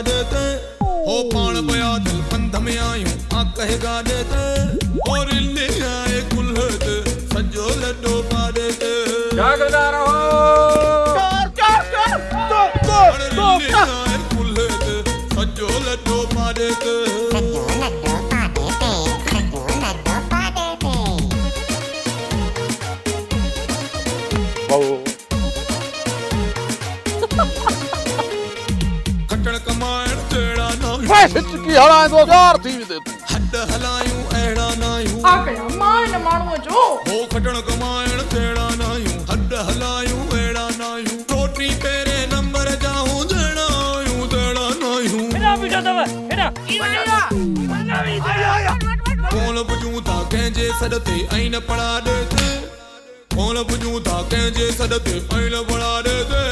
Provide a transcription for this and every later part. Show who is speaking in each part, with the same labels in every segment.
Speaker 1: देते हो पान पया दिल पंध में आयूं आ कहेगा देते और इल्ले आए कुल्हते सजो लड्डो पा देते
Speaker 2: जागदा रहो
Speaker 1: कुल्हते सजो लड्डो पा देते खटण कमाइण तेड़ा ना
Speaker 3: की हलाए तो जार थी दे तू
Speaker 1: हड हलायूं अहिड़ा नायूं
Speaker 4: आ कया मान माण्हूअ जो
Speaker 1: हो खटण कमाइण तेड़ा नायूं हड हलायूं अहिड़ा नायूं रोटी पहिरें नंबर जा हुजणा आयूं तेड़ा नायूं
Speaker 2: हेड़ा बीठो तव हेड़ा
Speaker 1: कोन पुजूं था कंहिंजे सॾ ते ऐं न पढ़ा ॾेते कोन पुजूं था कंहिंजे सॾ ते ऐं न पढ़ा ॾेते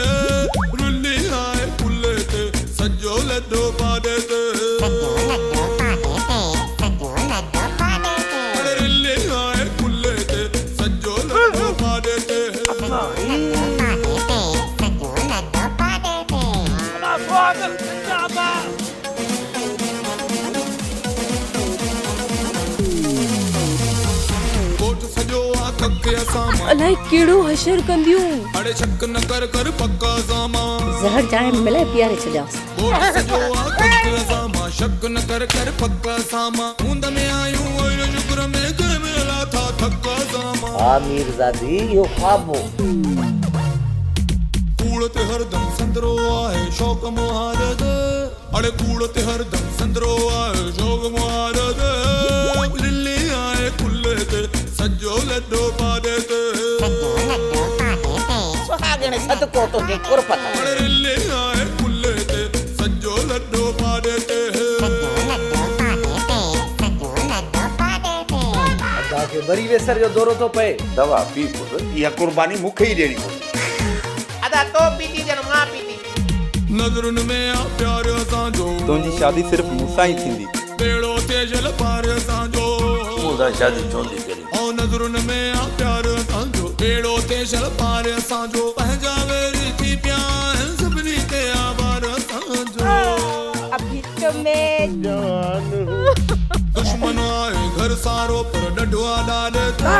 Speaker 1: रुली आए पुल्ले ते सजो लड्डो पा ॾेते रुली आए पुल्ले ते सजो लड्डो पा ॾेते
Speaker 2: स्वागत जिंदाबाद
Speaker 1: कोट सजो आ कके असां
Speaker 5: अलाए केड़ो हशर कंदियूं
Speaker 1: अड़े शक न कर कर पक्का सामा
Speaker 5: ज़हर जाए मिले प्यारे छॾियांस
Speaker 1: कोट सजो आ कके असां शक न कर कर पक्का सामा हूंद में आयूं ओए शुक्र में कर मिला था थक्का सामा
Speaker 6: मीरज़ादी यो ख्वाब हो
Speaker 1: कूड़ ते हरदम संदरो आहे शौक मुहारत अड़े कूड़ ते हरदम संदरो आहे शौक मुहारत लिली आए कुल्ले ते सजो लड्डो पा देते
Speaker 6: सुहागणे सदको तो के कुरपत
Speaker 1: अड़े लिली आए कुल्ले ते सजो लड्डो पा देते
Speaker 6: अदा के वरी वेसर जो दौरो तो पए
Speaker 7: दवा पी पुट इहा कुर्बानी मूंखे ई ॾियणी पवंदी
Speaker 6: अदा तो पीती जन मां पीती
Speaker 1: नज़रुनि में आ प्यार असांजो
Speaker 8: तुंहिंजी शादी सिर्फ़ मूंसां ई थींदी
Speaker 1: बेड़ो तेजल पार असांजो
Speaker 7: मूंसां शादी चवंदी करी
Speaker 1: ओ नज़रुनि में आ प्यार असांजो बेड़ो तेजल पार असांजो पंहिंजा वेरी थी पिया आहिनि सभिनी ते आभार असांजो
Speaker 5: अभी तुम्हें
Speaker 1: दुश्मन आए घर सारो पर डढुआ डाले ते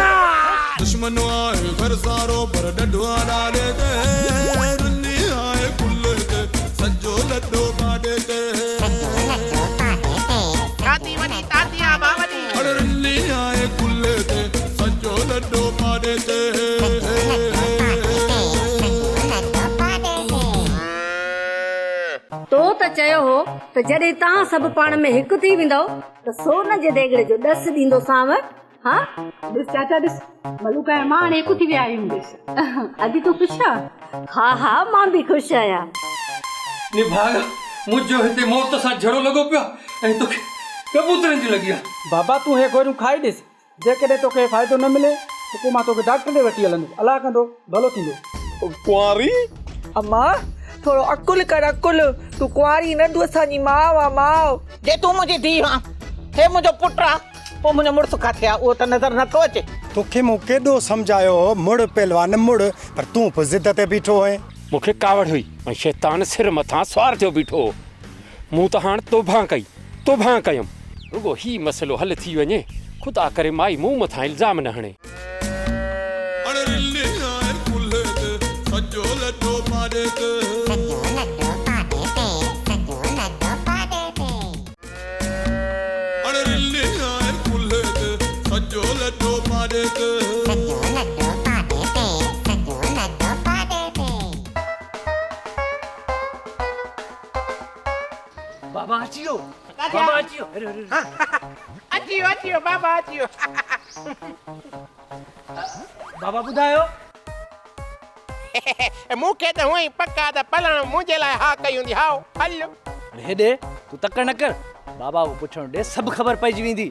Speaker 1: दुश्मन आए घर सारो पर डढुआ डाले ते रुली आए कुल्ले ते सजो लड्डो पा देते
Speaker 6: ताती वनी तातिया बावनी
Speaker 1: अरे रुली आए कुल्ले ते सजो लड्डो पा देते
Speaker 5: तो त चयो हो त जॾहिं तव्हां सभु पाण में हिकु थी वेंदव त सोन जे देगड़े जो ॾस ॾींदोसांव हा
Speaker 4: ॾिस चाचा ॾिस मलूका ऐं मां हाणे हिकु थी विया आहियूं ॾिस अॼु तूं ख़ुशि आहे
Speaker 5: हा हा मां बि ख़ुशि आहियां
Speaker 2: निभाग मुझो हिते मौत सां झड़ो लॻो पियो ऐं तोखे कबूतरनि जी लॻी आहे
Speaker 9: बाबा तूं हे गोरियूं खाई ॾिस जेकॾहिं तोखे फ़ाइदो न मिले त पोइ मां तोखे डॉक्टर ॾे वठी हलंदुसि अलाह कंदो भलो थींदो
Speaker 3: कुंवारी
Speaker 10: अम्मा थोरो अकुल कर अकुल तू कुंवारी न तू असांजी माउ आहे माउ
Speaker 6: जे तू मुंहिंजी धीउ आहे हे मुंहिंजो पुटु आहे पोइ मुंहिंजो मुड़ुसु किथे आहे उहो त नज़र नथो अचे
Speaker 11: तोखे मूं केॾो सम्झायो मुड़ पहलवान मुड़ पर तूं बि ज़िद ते बीठो है
Speaker 12: मूंखे कावड़ हुई ऐं शैतान सिर मथां सवार थियो बीठो मूं त हाणे तोभां कयमि रुगो ही मसइलो हल थी वञे ख़ुदा करे माई मूं मथां इल्ज़ाम न हणे
Speaker 1: अरे रुली आए कुल्ले ते सजो लड्डो पा देते अरे रुली आए कुल्ले ते सजो लड्डो पा देते
Speaker 2: बाबा अचियो बाबा अचियो अरे अरे
Speaker 6: अचियो बाबा अचियो
Speaker 2: बाबा ॿुधायो
Speaker 6: मूंखे त हुअं ई पक्का त पलण मुंहिंजे लाइ हा कई हूंदी हाओ हल
Speaker 9: हेॾे तूं तकड़ न कर बाबा को पुछण ॾे सभु ख़बर पइजी वेंदी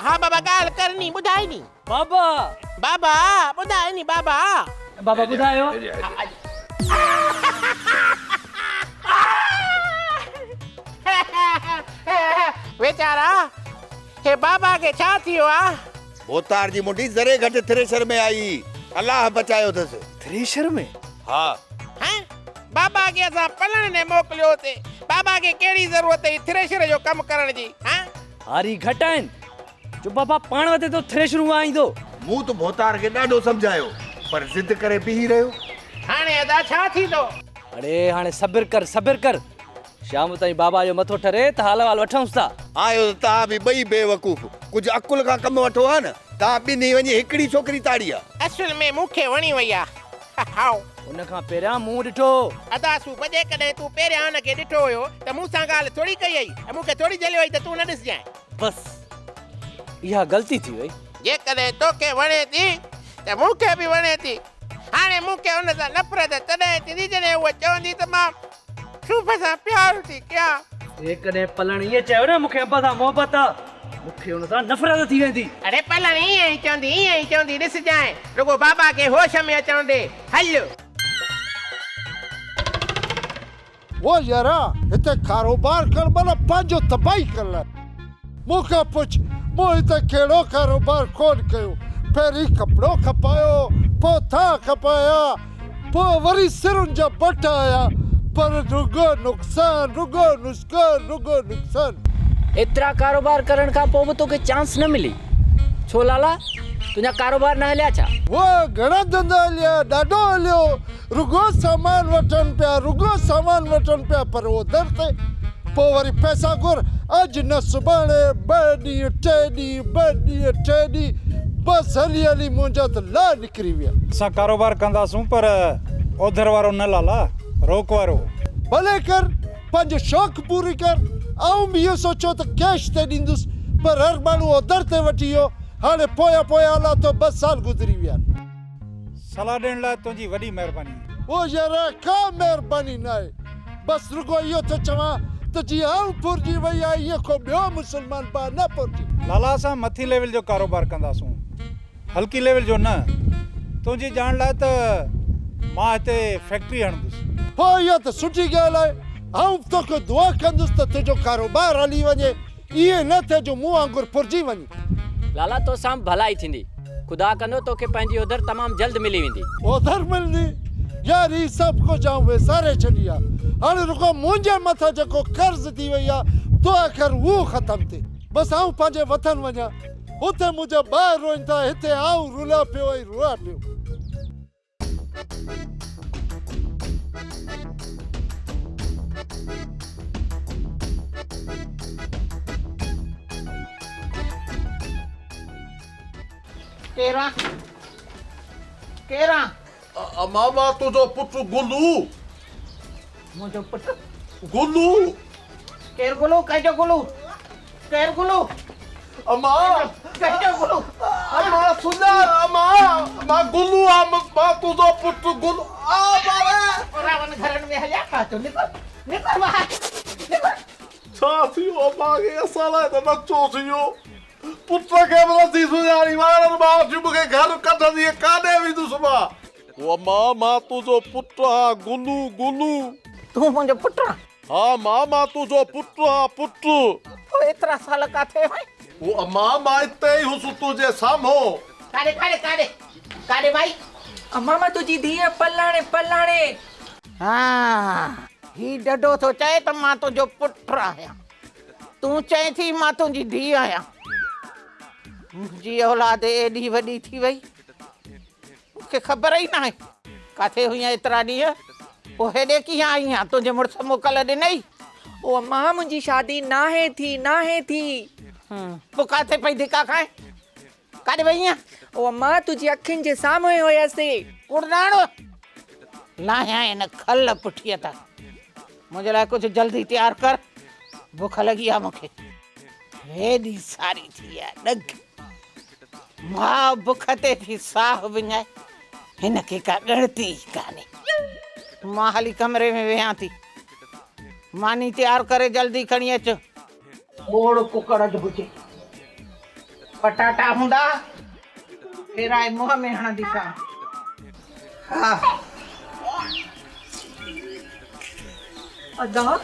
Speaker 6: हा बाबा ॻाल्हि करनी ॿुधाए नी
Speaker 9: बाबा
Speaker 6: बाबा ॿुधाए नी बाबा
Speaker 9: बाबा ॿुधायो
Speaker 6: वेचारा हे बाबा के छा थियो आ
Speaker 7: बोतार जी मुंडी जरे घट थ्रेशर में आई अल्लाह बचायो अथसि
Speaker 9: थ्रेशर में
Speaker 7: हा
Speaker 6: हैं बाबा के असां पलण ने मोकिलियो थे बाबा खे कहिड़ी ज़रूरत है थ्रेशर जो कमु करण जी? हाँ
Speaker 9: हारी घटि आहिनि जो बाबा पाण वधे तो थ्रेशरूं आईंदो।
Speaker 7: मूं त मोतार खे ॾाढो सम्झायो पर ज़िद करे बीही रहियो।
Speaker 6: हाणे अदा छा थींदो?
Speaker 9: अरे हाणे सब्र कर शाम ताईं बाबा जो मथो ठरे त हाल वाल वठूंसि था।
Speaker 7: आयो त तव्हां बि ॿई बेवकूफ़, कुझु अकुल खां कमु वठो हा न। तव्हां ॿिन्ही वञी हिकिड़ी छोकिरी ताड़ी आहे।
Speaker 6: असुल में मूंखे वणी वई आहे। हाओ
Speaker 9: उन खां पहिरियां मूं ॾिठो।
Speaker 6: अदासू बजे कॾहिं तूं पहिरियां हुनखे ॾिठो हुयो त मूं सां ॻाल्हि थोरी कई आई ऐं मूंखे थोरी जलियो आई त तूं न ॾिसजांइ।
Speaker 9: बस इहा ग़लती थी वई।
Speaker 6: जेकॾहिं तोखे वणे थी त मूंखे बि वणे थी। हाणे मूंखे हुन सां नफ़रत तॾहिं थींदी जॾहिं उहा चवंदी त मां सूफ़ सां प्यार थी कयां।
Speaker 9: जेकॾहिं पलण इहे चयो न मूंखे अंब सां मोहबत आहे मूंखे हुन सां नफ़रत थी वेंदी।
Speaker 6: अरे पलण ईअं ई चवंदी ॾिसजांइ रुगो बाबा खे होश में अचण दे। हल
Speaker 11: वो यारा हिते कारोबार कर भला पंहिंजो तबाही कर लाइ। मूंखां पुछ मूं हिते कहिड़ो कारोबार कोन कयो। पहिरीं कपिड़ो खपायो, पोइ था खपाया, पोइ वरी सिरुनि जा बट आया, पर रुगो नुक़सान।
Speaker 9: एतिरा कारोबार करण खां पोइ बि तोखे चांस न मिली छो लाला? तुंहिंजा कारोबार न हलिया छा?
Speaker 11: वो घणा धंधा हलिया, ॾाढो हलियो। रुगो सामान वठनि पिया पर वो दर ते पोइ वरी पैसा घुर। अॼु न सुभाणे 2 ॾींहं 3 ॾींहं बस हली मुंहिंजा त ला निकिरी विया।
Speaker 3: असां कारोबार कंदासूं पर ओधर वारो न लाला, रोक वारो।
Speaker 11: भले कर, पंहिंजो शौक़ु पूरी कर। आऊं बि इहो सोचियो त कैश ते ॾींदुसि पर हर माण्हू ओधर ते वठी वियो। हाणे पोयां हला तो 2 साल गुज़री विया।
Speaker 3: सलाह ॾियण लाइ तुंहिंजी वॾी महिरबानी।
Speaker 11: ओ यार का महिरबानी न आहे, बसि रुगो इहो थो चवां त जीअं आऊं फुरिजी वई आहे इहो को ॿियो मुस्लमान भाउ न फुरिजी।
Speaker 3: लाला असां मथी लेवल जो कारोबार कंदासूं, हल्की लेवल जो न। तुंहिंजी ॼाण लाइ त मां हिते फैक्ट्री हणंदुसि।
Speaker 11: पोइ इहा त सुठी ॻाल्हि आहे। आऊं तोखे दुआ कंदुसि त तुंहिंजो कारोबार हली वञे, इहे न थिए जो मूं वांगुरु फुरिजी वञे।
Speaker 9: लाला तोसां भलाई थींदी, खुदा कंदो तोखे पंहिंजी उधर तमामु जल्द मिली वेंदी।
Speaker 11: उधर मिलंदी यार, ही सभु कुझु आऊं विसारे छॾी आहे। हाणे रुगो मुंहिंजे मथां जेको कर्ज़ थी वई आहे दुआ कर उहो ख़तमु थिए। बसि आऊं पंहिंजे वतन वञा। हुते मुंहिंजा ॿार रोइनि था, हिते आऊं रुला पियो ऐं रुआ पियो।
Speaker 6: केरा
Speaker 7: मामा तुझो पुटु गुलू।
Speaker 6: मुंहिंजो पुटु
Speaker 7: गुलू।
Speaker 6: केर गुलू? कंहिंजो गुलू? केर गुलू?
Speaker 7: अम्मा
Speaker 6: कंहिंजो गुलू?
Speaker 7: अम्मा सुना अम्मा गुलू मां तुझो पुटु गुलू।
Speaker 6: रावण घरनि में हलिया खा तो निकल बाहर निकल।
Speaker 7: छा थियो अम्मा खे असां लाइ त नचो थियो। पुट खे बि नथी सुञाणी, मारनि मां मूंखे घर कढंदी काॾे वेंदुसि मां। ओ मां तुंहिंजो पुटु आहे गुलू।
Speaker 6: तूं मुंहिंजो पुटु आहे?
Speaker 7: हा मां तुंहिंजो पुटु आहे पुटु।
Speaker 6: पोइ एतिरा साल काथे वई?
Speaker 7: ओ अम्मा मां हिते ई हुअसि तुंहिंजे साम्हूं।
Speaker 6: काॾे भाई?
Speaker 10: अम्मा मां तुंहिंजी धीअ पलाणे।
Speaker 6: हाँ ही डडो थो चए त मां तुंहिंजो पुटु आहियां। तूं चए थी मां तुंहिंजी धीअ आहियां। मुंहिंजी औलाद एॾी वॾी थी वई मूंखे ख़बर ई न आहे काथे हुई एतिरा ॾींहं। पोइ हेॾे कीअं आई आहियां? तुंहिंजे मुड़ुसु मोकल ॾिनई?
Speaker 10: ओ अम्मा मुंहिंजी शादी नाहे थी।
Speaker 6: पोइ काथे पई धिका खाए? काॾे वई आहियां?
Speaker 10: ओ अम्मा तुंहिंजी अखियुनि जे साम्हूं हुयसि।
Speaker 6: कुड़नाणो लाहिया हिन खल पुठीअ तां। मुंहिंजे लाइ कुझु जल्दी तयारु कर, बुख लॻी आहे मूंखे। हेॾी सारी थी आहे ॾग। मां बुख ते थी साह विञाए, हिनखे का ॻणती कान्हे। मां हाली कमरे में वेहां थी। मानी तयारु करे जल्दी खणी अचु। बोड़ कुकड़ घुजे, पटाटा हूंदा फेराए मुंहं में हणंदी सां। हा
Speaker 10: अदा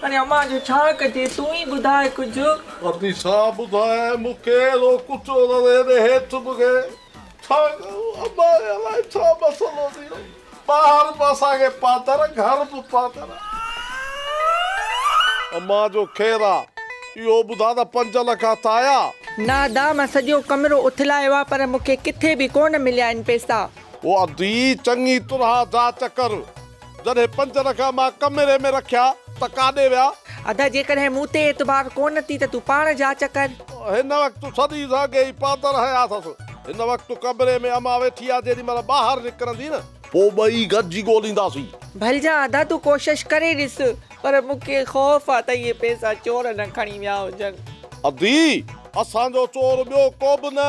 Speaker 10: अरे अम्मा जो छा कजे? तूं ई ॿुधाए कुझु।
Speaker 7: अभी छा ॿुधाए मूंखे? एॾो कुचो हेॾे हेठि मूंखे छा कयूं? अम्मा अलाए छा मसइलो थियो। ॿाहिरि बि असांखे पातर, घर बि पातर। अम्मा जो ख़ैर आहे इहो ॿुधा त 5 लख त आया
Speaker 10: नादा मां सॼो कमरो उथलायो आहे पर मूंखे किथे बि कोन मिलिया आहिनि पैसा।
Speaker 7: वो अधी चङी तरह जांच कर जॾहिं 5 लख मां कमरे में रखिया त काॾे विया।
Speaker 10: अदा जेकॾहिं मूं ते एतबार कोन थी त तूं पाण जांच कर।
Speaker 7: हिन वक़्तु सॼी साॻे ई पातर हया अथसि। हिन वक़्तु कमरे में अम्मा वेठी आहे जेॾी महिल ॿाहिरि निकिरंदी न पोइ ॿई गॾिजी ॻोल्हींदासीं।
Speaker 10: भलजा अदा तूं कोशिश करे ॾिस पर मूंखे ख़ौफ़ आहे त इहे पैसा चोर न खणी विया हुजनि।
Speaker 7: अदी असांजो चोर ॿियो को बि न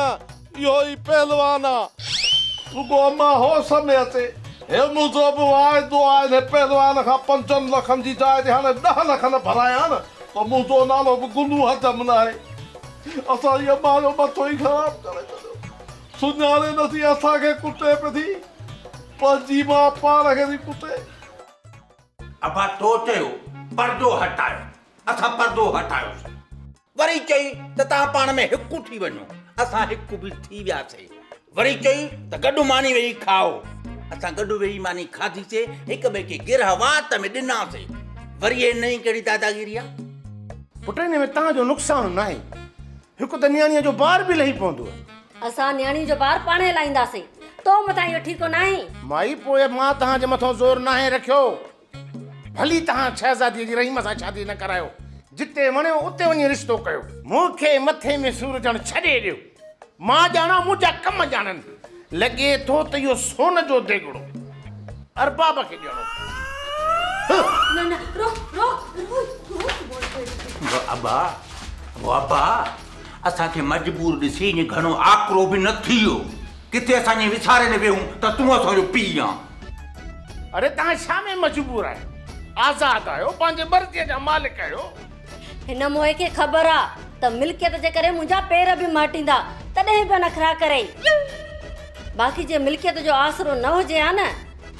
Speaker 7: इहो ई पहलवान आहे। रुगो अम्मा होश में अचे हे मुंहिंजो बि वाइदो आहे हिन पहलवान खां 5 लखनि जी जाइ ते हाणे 10 लख न भरायां न त मुंहिंजो नालो बि गुलू हजम न आहे। असांजी अम्मा जो मथो ई ख़राबु करे छॾियो। सुञाणे नथी असांखे कुटे पई थी पंहिंजी मां पाण खे थी कुटे।
Speaker 13: अबा तो चयो पर्दो हटायो असां पर्दो हटायोसीं वरी चई त तव्हां पाण में हिकु थी वञो असां हिकु बि थी वियासीं। वरी चई त गॾु मानी वेही खाओ असां गॾु वेही मानी खाधीसीं हिक ॿिए खे गिरह वात में ॾिनासीं। वरी हे नई कहिड़ी दादागिरी आहे।
Speaker 14: पुट हिन में तव्हांजो नुक़सानु न आहे हिकु त नियाणीअ जो ॿार बि लही पवंदो।
Speaker 5: असां नियाणी जो ॿार पाणे लाहींदासीं तो मथां इहो ठीकु न आहे।
Speaker 14: माई पोइ मां तव्हांजे मथां ज़ोर न आहे रखियो भली तव्हां शहज़ादीअ जी रहीम सां शादी न करायो जिते वणियो उते वञी रिश्तो कयो। मूंखे मथे में सूर ॼण छॾे ॾियो मां ॼाणा मुंहिंजा कम ॼाणनि लॻे थो त इहो सोन जो देगड़ो अरबाब खे ॾियणो।
Speaker 5: न न
Speaker 13: अबा वो अबा असांखे मजबूर ॾिसी ईअं घणो आकरो बि न थी वियो किथे असां विसारे न वियूं त तूं असांजो पीउ आहे।
Speaker 14: अरे तव्हां छा में मजबूर आहियो आज़ाद आहियो पंहिंजे मर्ज़ीअ जा मालिक आहियो।
Speaker 5: हिन मोए खे ख़बर आहे त मिल्कियत जे करे मुंहिंजा पेर बि माटींदा तॾहिं बि नखरा करे। बाक़ी जे मिल्कियत जो आसरो न हुजे हा न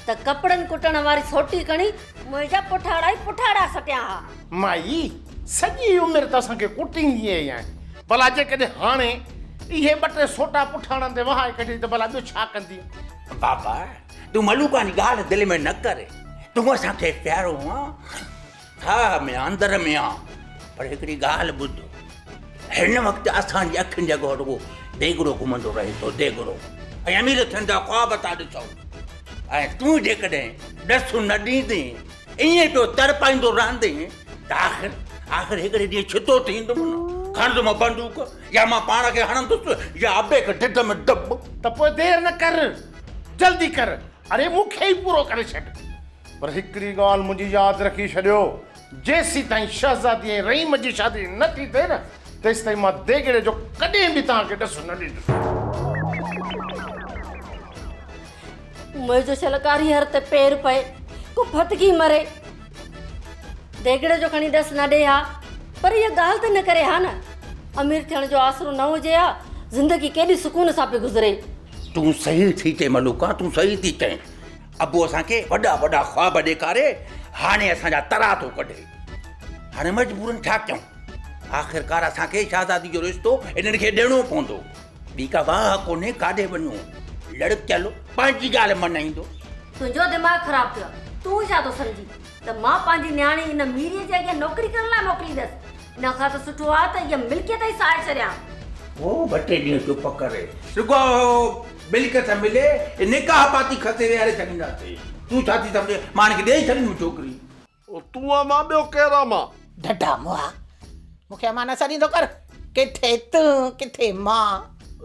Speaker 5: त कपड़नि कुटण वारी सोटी खणी मुंहिंजा पुठाड़ा ई पुठाड़ा सटिया हा।
Speaker 14: माई सॼी उमिरि त असांखे कुटींदी आहे भला जेकॾहिं हाणे इहे 2-3 सोटा पुठाड़नि ते वहाए कढी त भला ॿियो छा कंदी।
Speaker 13: बाबा तूं मलूकानी ॻाल्हि दिलि में न करे तूं असांखे प्यारो आहे हा में अंदर में आहे पर हिकिड़ी ॻाल्हि ॿुध हिन वक़्तु असांजी अखियुनि जा रुॻो देगड़ो घुमंदो रहे थो देगड़ो ऐं अमीर थियनि जा ख़्वाब था ॾिसूं ऐं तूं जेकॾहिं ॾसु न ॾींदे ईअं पियो तरपाईंदो रहंदे त आख़िर हिकिड़े ॾींहुं छितो थींदुमि न खणंदो मां बंदूक या मां पाण खे हणंदुसि या अबे खे ढिढ में दॿ।
Speaker 14: त पोइ देरि न कर जल्दी कर अरे मूंखे ई पूरो करे छॾ। पर हिकिड़ी ॻाल्हि मुंहिंजी यादि रखी छॾियो जेसीं ताईं शहज़ादी रहीम जी शादी न थी थिए न तेसि ताईं मां देगड़े जो कॾहिं बि तव्हांखे ॾसु न ॾींदुसि।
Speaker 5: मुंहिंजो छलकारी हर ते पेर पए को फतकी मरे देगड़े जो खणी ॾस न ॾे हा पर इहा ॻाल्हि त न करे हा न अमीर थियण जो आसरो न हुजे हा ज़िंदगी केॾी सुकून सां पई गुज़रे।
Speaker 13: तूं सही थी चए मलूका तूं सही थी चए अबू असांखे वॾा वॾा ख़्वाब ॾेखारे हाणे असांजा तरा थो कढे हाणे मजबूरनि छा कयूं आख़िरकार असांखे शहज़ादी जो रिश्तो इन्हनि खे ॾियणो पवंदो ॿी का वाह कोन्हे काॾे वञूं लड़कियल पंहिंजी ॻाल्हि मञाईंदो।
Speaker 5: तुंहिंजो दिमाग़ ख़राबु थियो तूं छा थो सम्झी त मां पंहिंजी नियाणी हिन मीरीअ जे अॻियां नौकिरी करण लाइ मोकिलींदसि इन खां त सुठो आहे त इहा मिल्कियत ई साए छॾियां।
Speaker 13: ओ 2-3 ॾींहं चुप करे रुगो मिल्कियत मिले निकाह पाती खसे वेहारे छॾींदासीं तूं छा थी सम्झे मां हिनखे ॾेई छॾींदुमि छोकिरी।
Speaker 7: तूं मां ॿियो केरु मां
Speaker 6: ढढा मुआ मूंखे अमा न सॾींदो कर किथे तूं किथे मां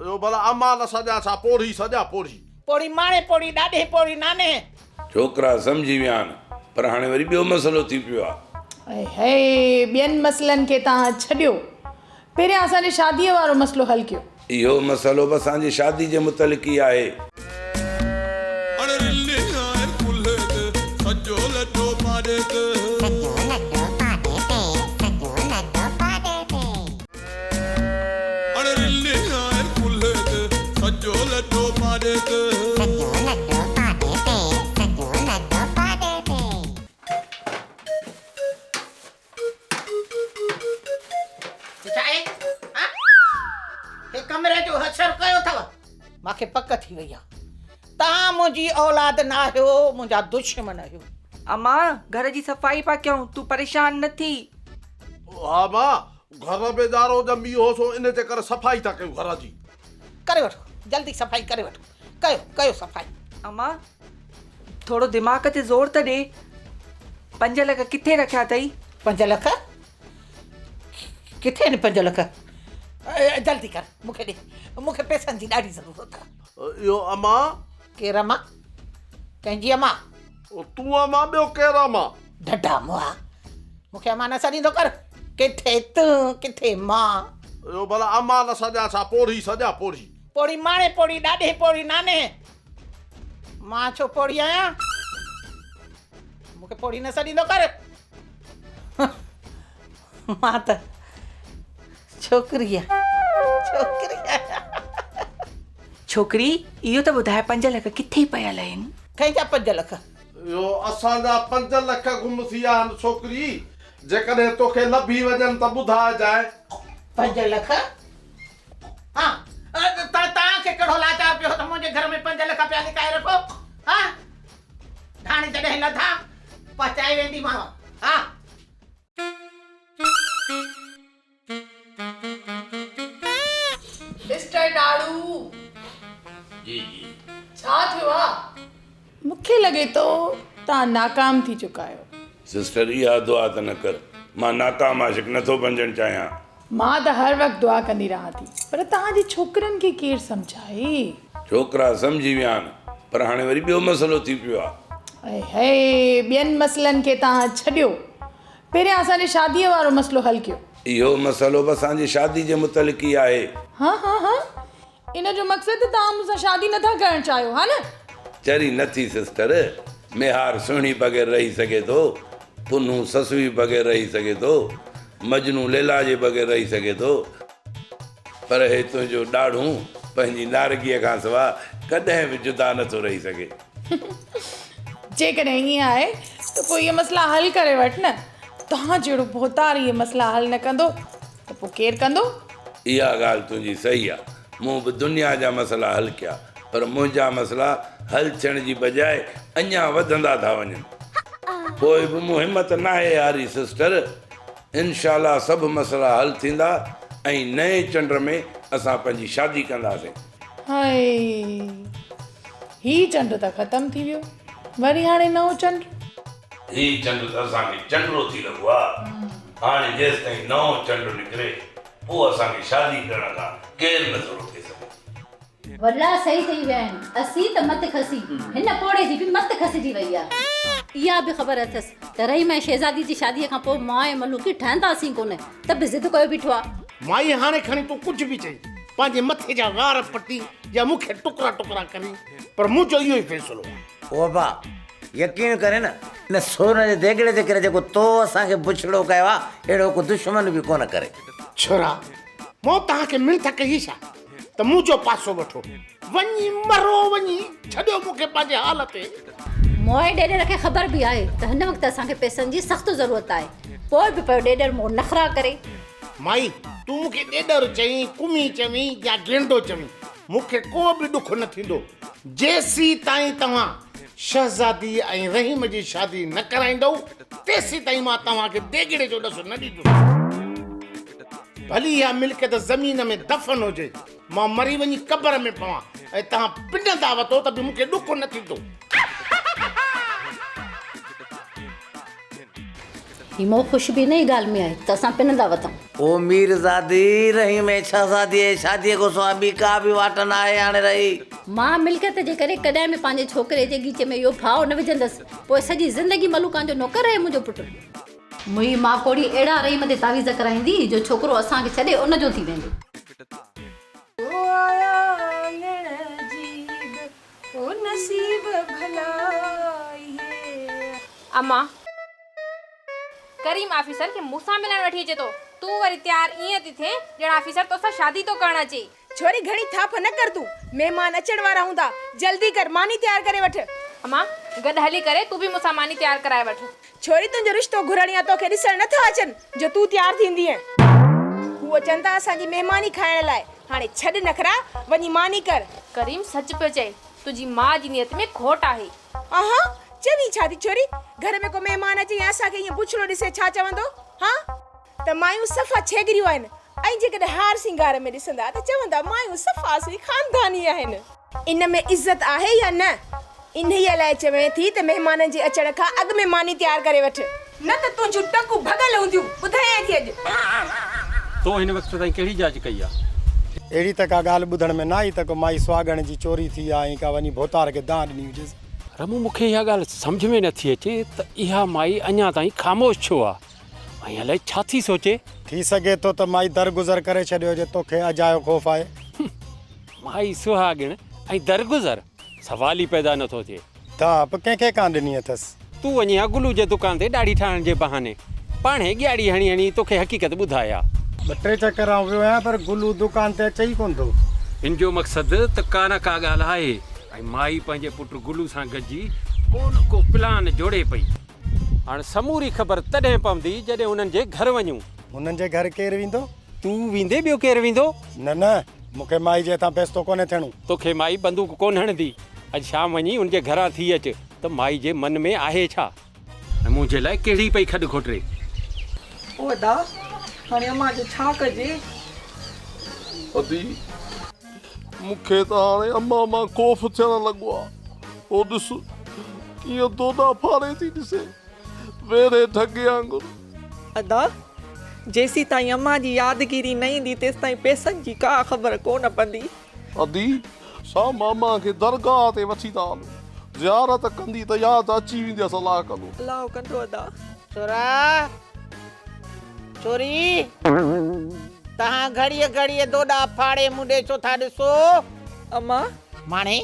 Speaker 7: इहो भला अमा न सॼा छा पोड़ी सॼा पोड़ी
Speaker 6: पोड़ी माणे पोड़ी ॾाढे पोड़ी नाने
Speaker 15: छोकिरा सम्झी विया आहिनि पर हाणे वरी ॿियो मसइलो थी पियो आहे।
Speaker 16: हे ॿियनि मसइलनि खे तव्हां छॾियो पहिरियां असांजे शादीअ वारो मसइलो हल कयो।
Speaker 15: इहो मसइलो बि असांजी शादी जे मुतलिक़ ई आहे।
Speaker 6: कमरे जो हशर कयो अथव मूंखे पक थी वई आहे तव्हां मुंहिंजी औलाद न आहियो मुंहिंजा दुश्मन आहियो।
Speaker 10: अम्मा घर जी सफ़ाई पा कयूं तूं परेशान न थी।
Speaker 7: हा मां घर में जारो जमी हो सो इन जे करे सफ़ाई था कयूं घर जी।
Speaker 6: करे वठो जल्दी सफ़ाई करे वठो, कयो कयो सफ़ाई।
Speaker 10: अम्मा थोड़ो दिमाग ते ज़ोर त ॾे। 5 लख किथे रखिया अथई?
Speaker 6: 5 लख किथे आहिनि 5 लख? जल्दी कर मूंखे ॾे, मूंखे पैसनि जी ॾाढी ज़रूरत आहे।
Speaker 7: इहो अम्मा
Speaker 6: केरु अम्मा? कंहिंजी अम्मा?
Speaker 7: तूं अम्मा ॿियो केरु अम्मा?
Speaker 6: ढड्ढा मुआ मूंखे अम्मा न सॾींदो कर। किथे तूं किथे मां?
Speaker 7: इहो भला अम्मा न सॼा छा पोड़ी सॼा पोड़ी?
Speaker 6: पोड़ी माणे पोड़ी ॾाढे पोड़ी नाने। मां छो पोड़ी आहियां? मूंखे पोड़ी न सॾींदो कर। मां त छोकिरी आहियां।
Speaker 10: छोकिरी इहो त ॿुधाए 5 लख किथे पियल आहिनि?
Speaker 6: कंहिंजा 5 लख?
Speaker 7: इहो असांजा 5 लख गुम थी विया आहिनि छोकिरी। जेकॾहिं तोखे लभी वञनि त ॿुधाइजांइ।
Speaker 6: 5 लख? हा तव्हांखे कहिड़ो लाचार पियो त मुंहिंजे घर में 5 लख पिया लिकाए रखो? हा हाणे जॾहिं लथा पचाए वेंदी मां। हा
Speaker 16: मिस्टर डाड़ू
Speaker 15: जी जी
Speaker 16: छा थियो आहे? मूंखे लॻे थो तव्हां नाकाम थी चुका आहियो।
Speaker 15: सिस्टर इहा दुआ त न कर, मां नाकाम आशिक नथो बणजणु चाहियां।
Speaker 16: मां त हर वक़्तु दुआ कंदी रहां थी, पर तव्हांजी छोकिरनि खे केरु सम्झाए?
Speaker 15: छोकिरा सम्झी विया आहिनि, पर हाणे वरी ॿियो मसइलो थी पियो आहे।
Speaker 16: हे ॿियनि मसइलनि खे तव्हां छॾियो, पहिरियां असांजे शादीअ वारो मसइलो हल कयो।
Speaker 15: इहो मसइलो बि असांजी शादी जे मुतलिक़ ई आहे।
Speaker 16: हा इन जो मक़सदु तव्हां मूंसां शादी नथा करणु चाहियो, हा न?
Speaker 15: चरी नथी सिस्टर, मेहार सुहिणी बग़ैर रही सघे थो, पुनू ससुई बग़ैर रही सघे थो, मजनू लैला जे बग़ैर रही सघे थो, पर हे तुंहिंजो ॾाढ़ूं पंहिंजी नारगीअ खां सवाइ कॾहिं बि जुदा नथो रही सघे।
Speaker 16: जेकॾहिं ईअं आहे त पोइ इहे मसइला हल करे वठि न। तव्हां जहिड़ो भोतार इहे मसइला हल न कंदो त पोइ केरु कंदो?
Speaker 15: इहा ॻाल्हि तुंहिंजी सही आहे। मूं बि दुनिया जा मसइला हल कया, पर मुंहिंजा मसइला हल थियण जी बजाए अञा वधंदा था वञनि। पोइ बि मूं हिमत नाहे हारी सिस्टर। इनशाला सभु मसइला हल थींदा ऐं नए चंड में असां पंहिंजी शादी कंदासीं।
Speaker 16: हाय ही चंड त ख़तमु थी वियो, वरी हाणे नओं चंड।
Speaker 15: ही चंड त असांखे चंडो थी लॻो आहे। हाणे जेसि ताईं नओं चंड निकिरे पोइ असांखे शादी करण खां केरु नथो रोके सघे।
Speaker 4: वॾा सही थी विया आहिनि। असीं त मत खसी, हिन पोड़े जी बि मत खसिजी वई आहे।
Speaker 5: इहा बि ख़बर अथसि त रहीम ऐं शहज़ादी जी शादीअ खां पोइ मां ऐं मलूकी ठहंदासीं कोन, त बि ज़िद कयो बीठो आहे।
Speaker 14: माई हाणे खणी तूं कुझु बि चई, पंहिंजे मथे जा वार पटी या मूंखे टुकड़ा टुकड़ा करी, पर मुंहिंजो इहो ई फ़ैसिलो आहे।
Speaker 17: ओ बा यकीन करे न, इन सोन जे देगड़े जे करे जेको तो असांखे बुछड़ो कयो आहे, अहिड़ो को दुश्मन बि कोन करे।
Speaker 14: छोरा मां तव्हांखे मिंथ कई छा त मुंहिंजो पासो वठो, वञी मरो वञी, छॾियो मूंखे पंहिंजे हाल ते।
Speaker 5: मोए ॾेॾर खे ख़बर बि आहे त हिन वक़्तु असांखे पैसनि जी सख़्तु ज़रूरत आहे, पोइ बि पियो ॾेॾर मूं नख़रा करे।
Speaker 14: माई तूं मूंखे ॾेॾर चई, कुमी चवी या गेंडो चवी, मूंखे को बि ॾुख न थींदो जेसीं ताईं तव्हां शहज़ादी ऐं रहीम जी शादी न कराईंदव, तेसीं ताईं मां तव्हांखे देगड़े जो ॾसु न ॾींदुमि। भली इहा मिल्कियत ज़मीन में दफ़न हुजे, मां मरी वञी क़बर में पवां ऐं तव्हां पिंडंदा वठो त बि मूंखे ॾुख न थींदो।
Speaker 5: ही मो ख़ुशि बि इन ई ॻाल्हि में आहे त असां पिनंदा वठूं।
Speaker 17: ओ मीरज़ादी रहीम ऐं शहज़ादी शादीअ खां सवाइ ॿी का बि वाट न आहे हाणे रही।
Speaker 5: मां मिल्कियत जे करे कॾहिं बि पंहिंजे छोकिरे जे गीचे में इहो भाव न विझंदसि, पोइ सॼी ज़िंदगी मलूकान जो नौकर रहे मुंहिंजो पुटु। मुंहिंजी मां कोड़ी अहिड़ा रहीम ते तावीज़ कराईंदी जो छोकिरो असांखे छॾे उन जो थी वेंदो।
Speaker 18: अम्मा करीम ऑफिसर खे मूंसां मिलण वठी अचे थो, तूं वरी तयार ईअं थी थिए ॼण ऑफिसर तोसां शादी तो करण अचे।
Speaker 19: छोरी घणी थाप न कर तूं, मेहमान अचण वारा हूंदा, जल्दी कर, मानी तयार करे वठ।
Speaker 18: अम्मा गॾु हली करे तूं बि मूंसां मानी तयार कराए वठ।
Speaker 19: छोरी तुंहिंजो रिश्तो घुरणी आहे, तोखे ॾिसण नथा अचनि जो तूं तयार थींदी आहे। हूअ चवनि था असांजी महिमानी खाइण लाइ, हाणे छॾ नखरा, वञी मानी कर।
Speaker 18: करीम सच पियो चए, तुंहिंजी माउ जी नियत में खोट आहे।
Speaker 19: आहा चवी छा थी छोरी, घर में को महिमान अचे या असांखे ईअं पुछड़ो ॾिसे छा चवंदो? हाँ त मायूं सफ़ा छेगरियूं आहिनि ऐं जेकॾहिं हार सिंगार में ॾिसंदा त चवंदा मायूं सफ़ा सी ख़ानदानी आहिनि। इन में इज़त आहे या न? इन्हीअ लाइ चवे थी त महिमाननि जे अचण खां अॻु में मानी तयारु करे वठ, न त तुंहिंजूं टंगूं भॻल हूंदियूं। ॿुधायां थी अॼु।
Speaker 12: तो हिन वक़्त ताईं कहिड़ी जांच कई आहे?
Speaker 14: अहिड़ी त का ॻाल्हि ॿुधण में न आई त को माई सुहागण जी चोरी थी आहे ऐं का वञी भोतार खे दान ॾिनी हुजेसि।
Speaker 12: रमू मूंखे इहा ॻाल्हि सम्झ में नथी अचे त इहा माई अञा ताईं ख़ामोश छो आहे ऐं अलाए छा थी सोचे।
Speaker 14: थी सघे थो त माई दरगुज़र करे छॾियो हुजे, तोखे अजायो ख़ौफ़ आहे।
Speaker 12: माई सुहागण ऐं दरगुज़र सवाल ई पैदा नथो थिए।
Speaker 14: दाप कंहिंखे कान ॾिनी अथसि।
Speaker 12: तूं वञी हा गुलू जे दुकान ते ॾाढी ठाहिण जे बहाने पाणे ॻियाड़ी हणी हणी तोखे हक़ीक़त ॿुधाया।
Speaker 14: 2-3 चकर वियो आहियां पर गुलू दुकान ते अचे ई कोन थो।
Speaker 12: इन जो मक़सदु त का न का ॻाल्हि आहे ऐं माई पंहिंजे पुटु गुलू सां गॾिजी को प्लान जोड़े पई। हाणे समूरी ख़बर तॾहिं पवंदी जॾहिं उन्हनि जे घर वञूं।
Speaker 14: उन्हनि जे घर केरु वेंदो?
Speaker 12: तूं वेंदे, ॿियो केरु वेंदो?
Speaker 14: न मूंखे माई जे हितां बेस्तो कोन्हे थियणो।
Speaker 12: तोखे माई बंदूक कोन हणंदी। अॼु शाम वञी उनजे घरां थी अच त माई जे मन में आहे छा ऐं मुंहिंजे लाइ कहिड़ी पई खॾु खोटरे।
Speaker 10: वॾा हाणे अम्मा जो छा कजे?
Speaker 7: अदी मूंखे त हाणे अम्मा मां ख़ौफ़ थियणु लॻो आहे। ओ ॾिस कीअं दोदा फाड़े थी ॾिसे वेरे ढगे वांगुरु।
Speaker 10: अदा जेसी ताईं अम्मा जी यादगिरी न ईंदी तेसि ताईं पैसनि जी का ख़बर कोन पवंदी।
Speaker 7: अदी सा मामा खे दरगाह ते वठी था हलूं, ज़ियारत कंदी त यादि अची वेंदी। सलाह कंदो
Speaker 10: अलाह कंदो। अदा
Speaker 6: छोरा छोरी तव्हां घड़ीअ घड़ीअ दोॾा फाड़े मूं ॾे छो था ॾिसो?
Speaker 10: अम्मा
Speaker 6: माणे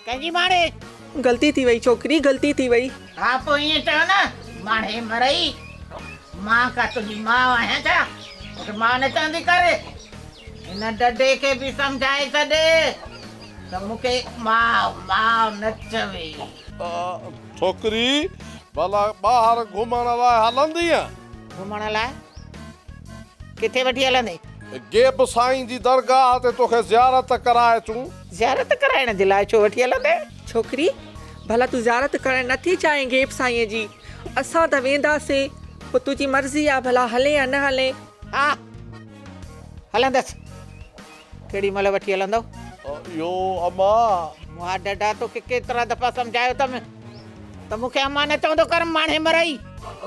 Speaker 6: कंहिंजी माणे?
Speaker 10: ग़लती थी वई छोकिरी, ग़लती थी वई।
Speaker 6: हा पोइ ईअं चयो न माणे मरई। मां का तुंहिंजी माउ आहियां छा? मूंखे मां न चवंदी करे। हिन डॾे खे बि सम्झाए छॾ त मूंखे माउ न चवे।
Speaker 7: छोकिरी भला ॿाहिरि घुमण लाइ हलंदी आहे?
Speaker 6: घुमण लाइ किथे वठी हलंदे?
Speaker 7: गेब साईं जी दरगाह ते तोखे ज़ियारत कराए अचूं।
Speaker 6: ज़ियारत कराइण जे लाइ छो वठी हलंदे?
Speaker 10: छोकिरी भला तूं ज़ियारत करणु नथी चाहीं गेब साईं जी? असां त वेंदासीं, पोइ तुंहिंजी मर्ज़ी आहे भला हले या न हले।
Speaker 6: हा हलंदसि। केॾी महिल वठी हलंदो?
Speaker 7: यो अम्मा
Speaker 6: मुआ डॾा तोखे केतिरा दफ़ा सम्झायो अथमि त मूंखे अम्मा न चवंदो कर माणे मरई।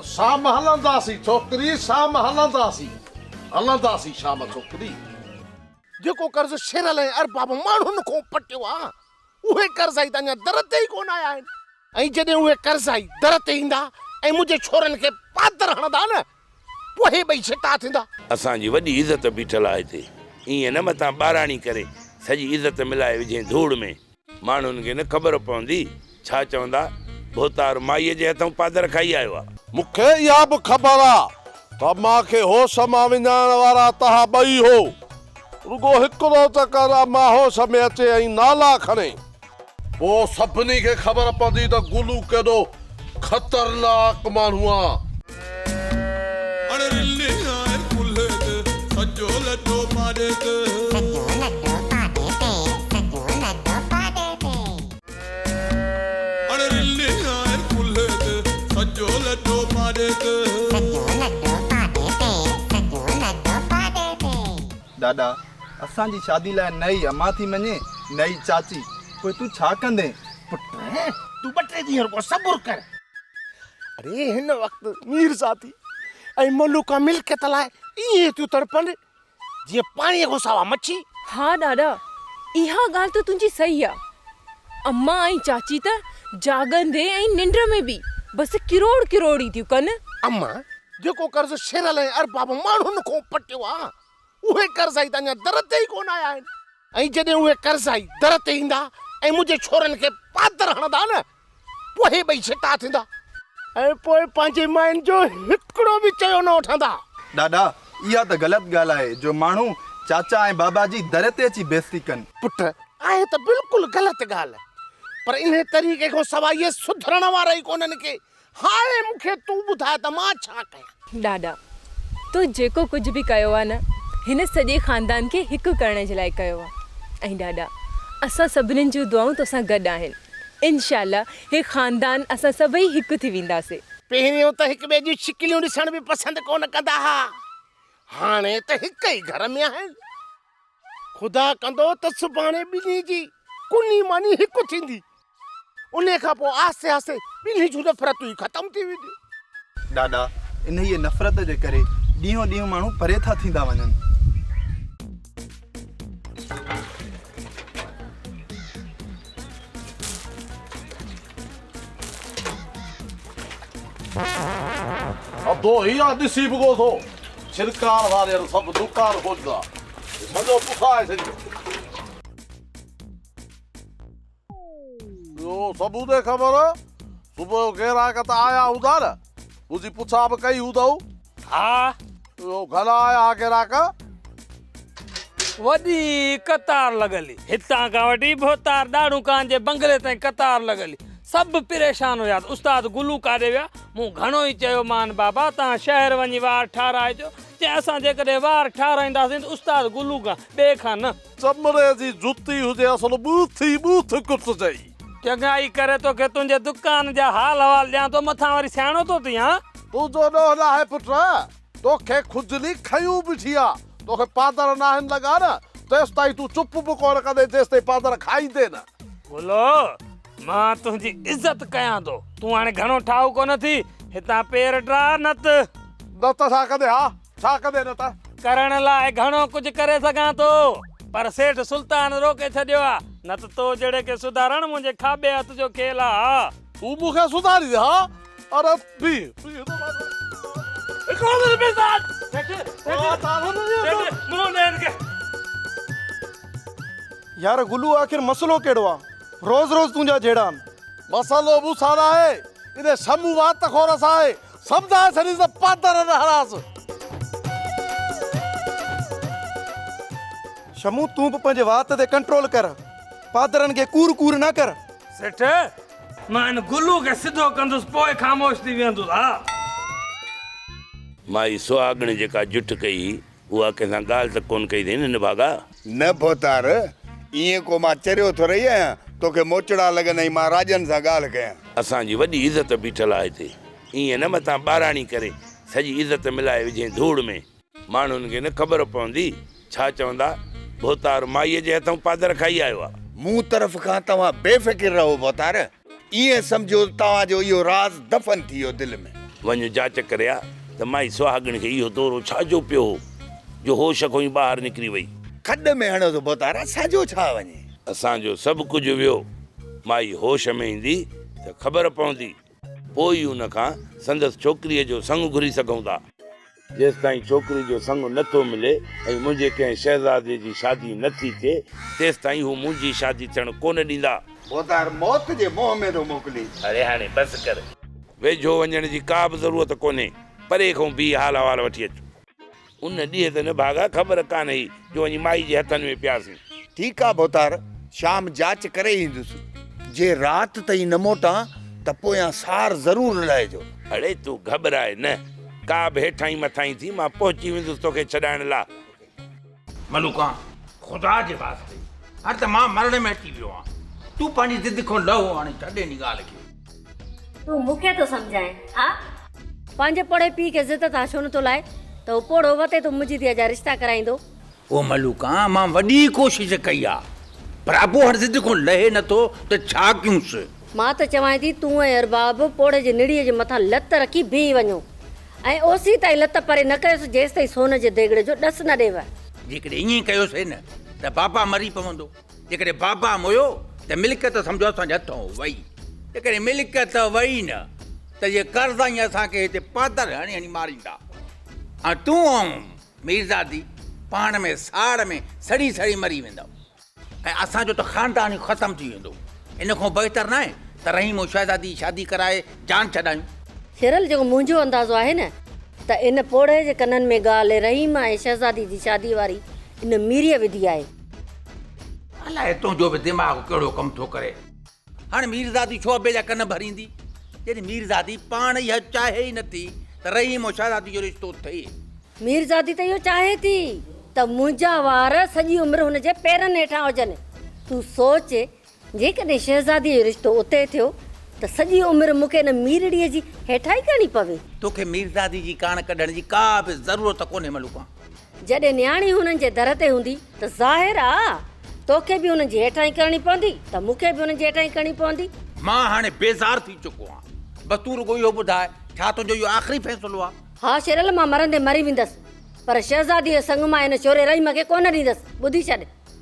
Speaker 7: शाम हलंदासीं छोकिरी, शाम हलंदासीं शाम छोकिरी।
Speaker 14: जेको कर्ज़ शेरल ऐं अरबाब माण्हुनि खां पटियो आहे उहे कर्ज़ ई त अञा दर ते ई कोन आया आहिनि। ऐं जॾहिं उहे कर्ज़ ई दर ते ईंदा ऐं मुंहिंजे छोरनि खे पादर हणंदा न पोइ ॿई छिटा थींदा।
Speaker 15: असांजी वॾी इज़त बीठल आहे हिते। ईअं न मथां ॿाराणी करे सॼी इज़त मिलाए विझे धूड़ में। माण्हुनि खे न ख़बर पवंदी छा चवंदा भोतार माईअ जे हथां पादर खाई आयो आहे।
Speaker 7: मूंखे इहा बि ख़बर आहे त मूंखे होश मां विञाइण वारा तव्हां ॿई हो। रुगो हिकिड़ो त कर मां होश में अचे ऐं नाला खणे, पोइ सभिनी खे ख़बर पवंदी त गुलू केॾो ख़तरनाक माण्हू आहे।
Speaker 8: दादा असांजी शादी लाइ नई अम्मा थी मञे, नई चाची, पोइ तूं छा कंदे?
Speaker 14: पुट तूं 2-3 ॾींहं रुगो सबुर कर। अरे हिन वक़्तु मीर ज़ाती ऐं मलूका मिल्कियत लाइ ईअं थियूं तड़पनि जीअं पाणीअ खां सावा मच्छी।
Speaker 20: हा ॾाॾा इहा ॻाल्हि त तुंहिंजी सही आहे। अम्मा ऐं चाची त जाॻंदे ऐं निंड में बि बसि किरोड़ किरोड़ी थियूं कनि।
Speaker 14: अम्मा जेको कर्ज़ शेरल ऐं अरबाब माण्हुनि खां पटियो आहे उहे कर्ज़ ई त अञा दर ते ई कोन आया आहिनि। ऐं जॾहिं उहे कर्ज़ ई दर ते ईंदा ऐं मुंहिंजे छोरनि खे पादर हणंदा न पोइ ॿई छिटा थींदा ऐं पोइ पंहिंजे माइनि जो हिकिड़ो बि चयो न वठंदा।
Speaker 8: दादा इहा त ग़लति ॻाल्हि आहे जो माण्हू चाचा ऐं बाबा जी दर ते अची बेइज़ती कनि।
Speaker 14: पुट आहे त बिल्कुलु ग़लति ॻाल्हि, पर इन तरीक़े खां सवाइ इहे सुधरण वारा ई कोन्हनि के। हाणे मूंखे तूं ॿुधाए त मां छा कयां?
Speaker 20: ॾाॾा तूं जेको कुझु बि कयो आहे न हिन सॼे ख़ानदान खे हिकु करण जे लाइ कयो आहे। ऐं ॾाॾा असां सभिनीनि जूं दुआऊं तोसां गॾु आहिनि। इंशाअल्लाह हे ख़ानदान असां सभई हिकु थी वेंदासीं।
Speaker 14: पहिरियों त हिक ॿिए जूं शिकिलियूं ॾिसण बि पसंदि कोन कंदा हुआ, हाणे त हिक ई घर में आहिनि। ख़ुदा कंदो त सुभाणे ॿिन्ही जी कुनी मानी हिकु थींदी, उन खां पोइ आस्ते आस्ते ॿिन्ही जूं नफ़रतूं ई ख़तमु थी वेंदियूं।
Speaker 8: ॾाॾा, इन ई नफ़रत जे करे ॾींहों ॾींहों माण्हू परे था थींदा वञनि।
Speaker 7: अधो ही आ ॾिसी बि थो, छिरकार वारे सभु दुकान खोजंदा, सॼो पुसाए छॾियो। ॿियो सबूते ख़बर, सुबुह जो ग्राहक त आया हूंदा न, मुंहिंजी पुछा बि कई हूंदव?
Speaker 12: हा।
Speaker 7: ॿियो घणा आया ग्राहक?
Speaker 12: वॾी कतार लॻल, हितां खां वठी भोतार ॾाढ़ू खान जे बंगले ताईं कतार लॻल। सभु परेशान हुया। उस्ताद गुलू काॾे विया? मूं घणो ई चयो मान बाबा तव्हां शहर वञी वार ठाराइजो। चई असां जेकॾहिं वार ठाराईंदासीं त उस्ताद गुलू खां, ॿिए खां न।
Speaker 7: चमड़े जी जुती हुजे असुल बूथी बूथ कुटजई।
Speaker 12: चङाई करे तोखे तुंहिंजे दुकान जा हाल अहवाल ॾियां तो, मथां वरी सियाणो तो थी। हा
Speaker 7: तुंहिंजो ॾोह न आहे पुट, तोखे खुजली खयूं बीठी आ, तोखे पादर न आहिनि लॻा न, तेसि ताईं तूं चुप बि कोन कंदे जेसि ताईं पादर खाईंदे न।
Speaker 12: बोलो, मां तुंहिंजी इज़त कयां थो, तूं हाणे घणो ठाहु कोन थी, हितां पेर ड्रा न त
Speaker 7: छा कंदे? हा छा कंदे न त?
Speaker 12: करण लाइ घणो कुझु करे सघां थो, पर सेठ सुल्तान रोके छॾियो आहे, न त तो जहिड़े खे सुधारण मुंहिंजे खाॿे हथ जो खेल आहे।
Speaker 7: तूं मूंखे सुधारी दे? हा अरे पी
Speaker 8: यार गुलू, आखिर मसलो कहिड़ो आहे? रोज़ रोज़ तुंहिंजा जहिड़ा
Speaker 7: मसलो मूंसां न आहे, इन शमू वात खोर सां आहे, सम्झाए छॾी त पादर न हरास।
Speaker 8: शमू, तूं बि पंहिंजे वात ते कंट्रोल कर, पादरनि खे कूर कूर न कर।
Speaker 12: सेठ, मां इन गुलू खे सिधो कंदुसि, पोइ ख़ामोश थी वेंदुसि। हा
Speaker 15: माई सुहागण जेका जुट कई, उहा कंहिंसां ॻाल्हि त कोन कई अथई न भागा?
Speaker 21: न भोतार, ईअं को मां चरियो थो रही आहियां, तोखे मोचड़ा लॻंदई मां राजन सां ॻाल्हि कयां।
Speaker 15: असांजी वॾी इज़त बीठल आहे हिते, ईअं न मथां ॿाराणी करे सॼी इज़त मिलाए विझे धूड़ में। माण्हुनि खे न ख़बर पवंदी, छा चवंदा भोतार माईअ जे हथों पादर खाई आयो आहे।
Speaker 21: मूं तरफ़ खां तव्हां बेफ़िक्र रहो भोतार, ईअं सम्झो तव्हांजो इहो राज़ दफ़न थी वियो दिलि में।
Speaker 15: वञ जांच करे आ त माई सुहागण खे इहो दौरो छाजो पियो हो जो होश खां ई ॿाहिरि निकिरी वई।
Speaker 21: खॾ में हणो त भोतार, असांजो छा वञे?
Speaker 15: असांजो सभु कुझु वियो, माई होश में ईंदी त ख़बर पवंदी, पोइ उन खां संदसि छोकिरीअ जो संग घुरी सघूं था। जेसि ताईं छोकिरी जो संग नथो मिले ऐं मुंहिंजे कंहिं शहज़ादे जी शादी नथी थिए, तेसि ताईं हू मुंहिंजी शादी थियणु कोन ॾींदा।
Speaker 21: भोतार मौत जे मोह में थो मोकिली।
Speaker 15: अरे हाणे बसि कर, वेझो वञण जी का बि ज़रूरत कोन्हे, परे खां बि हाल अहवाल वठी अचो। उन ॾींहं त न भागा ख़बर कान हुई जो वञी माई जे हथनि में पियासीं।
Speaker 21: ठीकु आहे भोतार, शाम जांच करे ईंदुसि, जे राति ताईं न मोटां त पोयां सार ज़रूरु लाहिजो।
Speaker 15: अड़े तूं घबराए न, का बि हेठां ई मथां ई थी, मां पहुची वेंदुसि तोखे छॾाइण लाइ।
Speaker 13: मलूका, ख़ुदा जे वास्ते, हाणे त मां मरण में अची वियो आहियां, तूं पंहिंजी ज़िद खां लहो, हाणे छॾे नी ॻाल्हि खे।
Speaker 5: तूं मूंखे थो सम्झाए? हा, पंहिंजे पोड़े पीउ खे ज़िद तां छो नथो लाए त हू पोड़ो वते तो मुंहिंजी धीअ जा रिश्ता कराईंदो।
Speaker 13: ओ मलूका, मां वॾी कोशिश कई आहे, पर अबो हाणे ज़िद खां लहे नथो त छा कयूंसि?
Speaker 5: मां त चवां थी तूं ऐं अरबाब पोड़े जे निड़ीअ जे मथां लत रखी बीह वञो ऐं ओसी ताईं लत परे न कयोसि जेसि ताईं सोन जे देगड़े जो ॾस न ॾेव।
Speaker 13: जेकॾहिं ईअं कयोसीं न त बाबा मरी पवंदो, जेकॾहिं बाबा मोयो त मिल्कियत सम्झो असांजे हथों वई, जेकॾहिं मिल्कियत वई न त इहे कर्ज़ ई असांखे हिते पादर हणी हणी मारींदा। ऐं तूं ऐं मीरज़ादी पाण में साड़ में सड़ी सड़ी मरी वेंदव ऐं असांजो त ख़ानदान ई ख़तमु थी वेंदो। इन खां बहितर न आहे त रहीम ऐं शहज़ादी शादी कराए जान छॾायूं।
Speaker 5: शिरल जेको मुंहिंजो अंदाज़ो आहे न त इन पोड़े जे कननि में ॻाल्हि रहीम ऐं शहज़ादी जी शादी वारी इन मीरीअ विधी आहे।
Speaker 13: अलाए तुंहिंजो बि दिमाग़ कहिड़ो कमु थो करे। हाणे मीरज़ादी छो अबे जा कन भरींदी, जॾहिं मीरज़ादी पाण इहा चाहे ई नथी त रहीम ऐं शहज़ादी जो रिश्तो थिए।
Speaker 5: मीरज़ादी त इहो चाहे थी त मुंहिंजा वार सॼी उमिरि हुनजे पेरनि हेठां हुजनि। तूं सोच, जेकॾहिं शहज़ादीअ जो रिश्तो उते थियो त सॼी उमिरि मूंखे न मीरड़ीअ जी हेठाई करणी पवे।
Speaker 13: तोखे मीरज़ादी जी कान कढण जी का बि ज़रूरत कोन्हे मलूका।
Speaker 5: जॾहिं न्याणी हुननि जे दर ते हूंदी त ज़ाहिर आहे तोखे बि हुननि जी हेठाई करणी पवंदी त मूंखे बि हुननि जी हेठाई करणी पवंदी।
Speaker 13: मां हाणे बेज़ार थी चुको आहियां। बस तूं रुगो इहो ॿुधाए छा तुंहिंजो इहो आख़िरी फ़ैसिलो आहे?
Speaker 5: हा शेरल, मां मरंदे मरी वेंदसि पर शहज़ादीअ संग मां हिन छोरे रहीम खे कोन ॾींदसि। ॿुधी छॾ,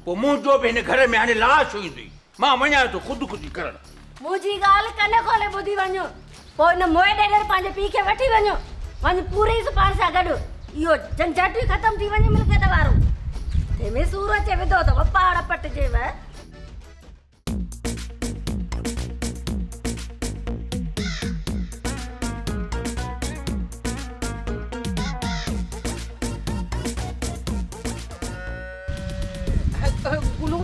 Speaker 13: पोइ मुंहिंजो बि हिन घर में हाणे लाश ईंदी। मां वञा थो ख़ुदि करणु।
Speaker 5: मुंहिंजी ॻाल्हि कन खोले ॿुधी वञो, पोइ हिन मोए ॾेॾर पंहिंजे पीउ खे वठी वञो, वञ पूरे सुभाणे सां गॾु इहो झंझट ई ख़तमु थी वञे मिल्कियत वारो। तंहिंमें सूर अचे विधो अथव पहाड़ पटिजेव।
Speaker 6: गुलू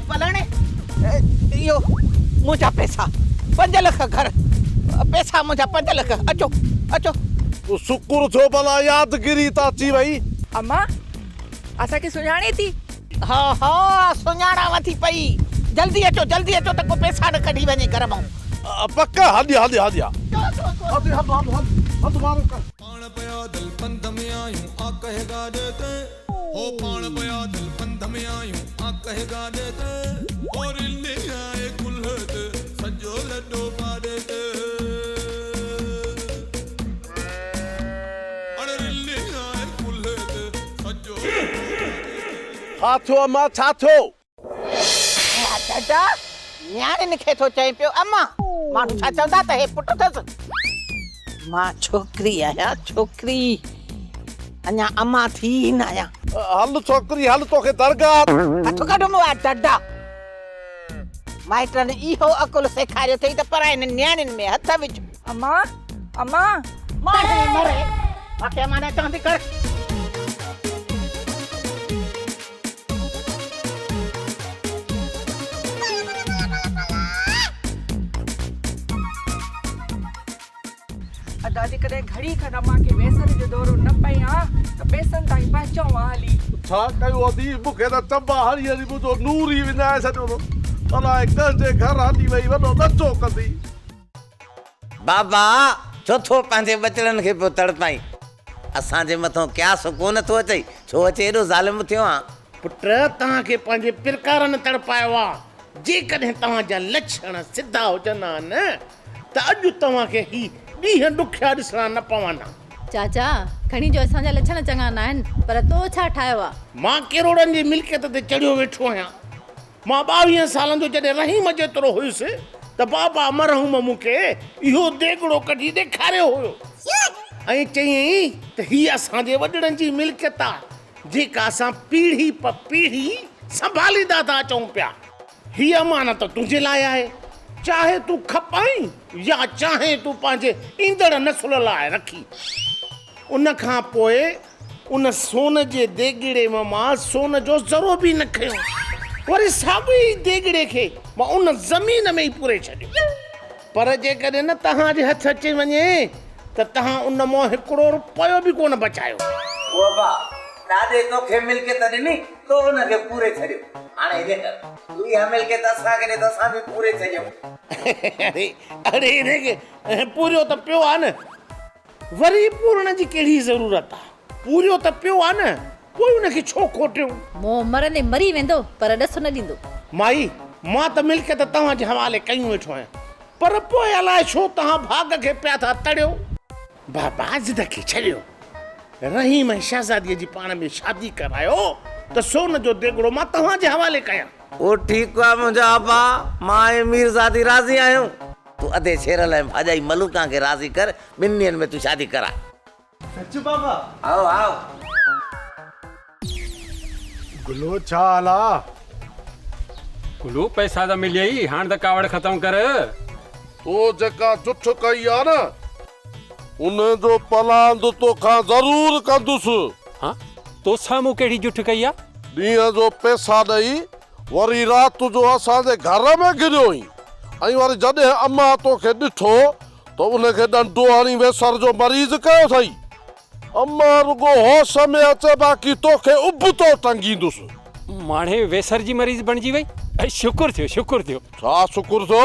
Speaker 6: फलाणे इहो मुंहिंजा पैसा 5 लख घर पैसा मुंहिंजा 5 लख। अचो अचो।
Speaker 7: तो शुक्र थियो भला यादगिरी ता अची वई।
Speaker 16: अम्मा असांखे सुञाणे थी?
Speaker 6: हा हा सुञाणाव थी पई। जल्दी अचो त को पैसा न कढी वञे घर मां।
Speaker 7: पक्का हदी
Speaker 6: हद
Speaker 7: मारो कर।
Speaker 1: पाण पया दिल बंद में आयूं आ कहेगा देते हो, पाण पया दिल बंद में आयूं आ कहेगा देते और ले आए कुल्हत सजो लड्डो पा देते। अरे ले आए कुल्हत सजो
Speaker 7: छा थियो अम्मा, छा थियो?
Speaker 6: दादा न्याणे खे थो चई पियो अम्मा माण्हू छा चवंदा त हे पुटु अथसि। मां छोकिरी आहियां, छोकिरी अञा अम्मा थी न आहियां।
Speaker 7: हल छोकिरी हल, तोखे दरगाह
Speaker 6: हथ कढो मुआ दादा। माइटनि इहो अकुल सेखारियो अथई त पराइनि न्याणियुनि में हथ विझो।
Speaker 16: अम्मा अम्मा
Speaker 6: मरे माखे माने चवंदी कर।
Speaker 16: दादी कॾहिं घड़ी खण अम्मा खे वेसर जो दौरो न पया त पैसनि ताईं पहुचऊं हली।
Speaker 7: छा कयो अदी? मूंखे त चंबा हरी हरी मुंहिंजो नूर ई विञाए छॾियो हो। अलाए कंहिंजे घर हली वई वॾो नचो कंदी।
Speaker 17: बाबा छो थो पंहिंजे बचड़नि खे पियो तड़पाई? असांजे मथां क्यास कोन थो अचई, छो अचे एॾो ज़ालिम थियो आहे?
Speaker 14: पुट तव्हांखे पंहिंजे पिरकारनि तड़पायो आहे। जेकॾहिं तव्हांजा लक्षण सिधा हुजनि हा न त अॼु तव्हांखे ही ॾींहं ॾुखिया ॾिसणा न पवंदा।
Speaker 20: चाचा खणी जो असांजा लक्षण चङा न आहिनि, पर तो छा ठाहियो आहे?
Speaker 14: मां करोड़नि जी मिल्कियत ते चढ़ियो वेठो आहियां। मां 22 सालनि जो जॾहिं रहीम जेतिरो हुयुसि त बाबा मरहूम मूंखे इहो देगड़ो कढी ॾेखारियो हुयो ऐं चयईं त हीअ असांजे वॾड़नि जी मिल्कियत आहे जेका असां पीढ़ी प पीढ़ी संभालींदा था अचूं पिया। हीअ अमानत तुंहिंजे लाइ आहे, चाहे तूं खपाई या चाहे तूं पंहिंजे ईंदड़ नसुल लाइ रखी। उन खां पोइ उन सोन जे देगिड़े मां सोन जो ज़रो बि न खयो, वरी साॻी देगिड़े खे मां उन ज़मीन में ई पूरे छॾियो। पर जेकॾहिं न तव्हांजे हथ अची वञे त तव्हां उन मां हिकिड़ो रुपयो बि कोन बचायो।
Speaker 17: बाबा ॾाॾे तोखे मिल्कियत ॾिनी तो हुनखे पूरे छॾियो, हाणे हे कर तूं इहा मिल्कियत असांखे ॾे त असां बि पूरे छॾियूं।
Speaker 14: अरे हिनखे पूरियो त पियो आहे न, वरी पूरण जी कहिड़ी ज़रूरत आहे? पूरियो त पियो आहे न, पोइ उनखे छो खोटियूं?
Speaker 20: मोह मरंदे मरी वेंदो पर ॾस न ॾींदो।
Speaker 14: माई मां त मिल्कियत तव्हांजे हवाले कयूं वेठो आहियां, पर पोइ अलाए छो तव्हां भाग खे पिया था तड़ियो। बाबा ज़िद खे छॾियो, रहीम ऐं शहज़ादीअ जी पाण में शादी करायो त सोन जो देगड़ो मां तव्हांजे हवाले कयां।
Speaker 17: ओ ठीकु आहे मुंहिंजा अबा, मां ऐं मीरज़ादी राज़ी आहियूं। तूं अधे शेरल ऐं भाॼाई मलूका खे राज़ी कर, 2 ॾींहंनि में तूं शादी करा।
Speaker 11: सच बाबा?
Speaker 17: आओ आओ।
Speaker 11: गुलो छा हाल आहे?
Speaker 12: गुलू पैसा त मिलियई, हाणे त कावड़ ख़तम कर।
Speaker 7: तो जेका जुठ कई आहे न उन जो पलांद तोखां ज़रूर कंदुसि।
Speaker 12: हाँ तो साम्हूं कहिड़ी जुठ कई आहे?
Speaker 7: ॾींहं जो पैसा ॾेई वरी राति जो असांजे घर में गिरियो ई, ऐं वरी जॾहिं अम्मा तोखे ॾिठो त उनखे डंडो हणी वेसर जो मरीज़ कयो अथई। अम्मा रुगो होश में अचे बाक़ी तोखे उबतो टंगींदुसि।
Speaker 12: माणे वेसर जी मरीज़ बणिजी वई? शुक्र थियो
Speaker 7: छा शुक्र थियो?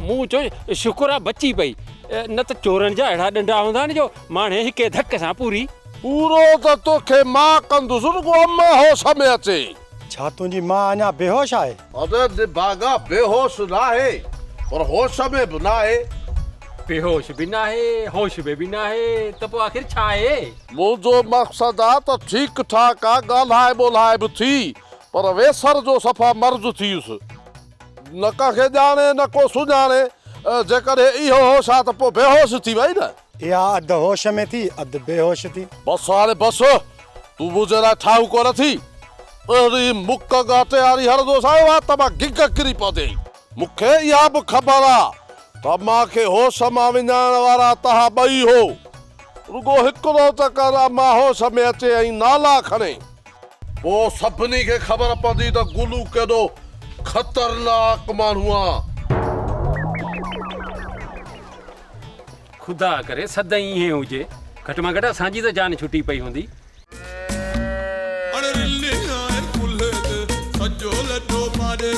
Speaker 12: मूं चयो शुक्र आहे बची पई, न त चोरनि जा अहिड़ा डंडा हूंदा न जो माणे हिके धक सां पूरी।
Speaker 7: पूरो त तोखे मां कंदुसि, रुगो अम्मा होश में अचे।
Speaker 2: छा तुंहिंजी मां अञा बेहोश आहे?
Speaker 7: अरे निभागा बेहोश न आहे, पर होश में बि न आहे।
Speaker 12: बेहोश बि न आहे, होश में बि न आहे, त पोइ आख़िर छा आहे?
Speaker 7: मुंहिंजो मक़सदु आहे त ठीकु ठाक आहे, ॻाल्हाए ॿोल्हाए बि थी, पर वेसर जो सफ़ा मर्ज़ थियुसि। न कंहिंखे ॼाणे न को सुञाणे, जेकॾहिं इहो होश आहे त पोइ बेहोश थी वई न।
Speaker 2: इहा अधु होश में थी अधु बेहोश थी।
Speaker 7: बसि हाणे बसि, तूं मुंहिंजे लाइ ठाहु कोन थी। अहिड़ी मुक गाटे वारी हरदोस आयो आहे त मां गिग किरी पवंदी। मूंखे इहा बि ख़बर आहे त मूंखे होश मां विञाइण वारा तव्हां ॿई हो। रुगो हिकिड़ो त कर मां होश में अचे ऐं नाला खणे, पोइ सभिनी खे ख़बर पवंदी त गुलू केॾो ख़तरनाक माण्हू आहे।
Speaker 12: खुदा करे सदाईं ईअं हुजे, घटि में घटि असांजी त जान छुटी पई हूंदी।
Speaker 1: सजो लॾो मारे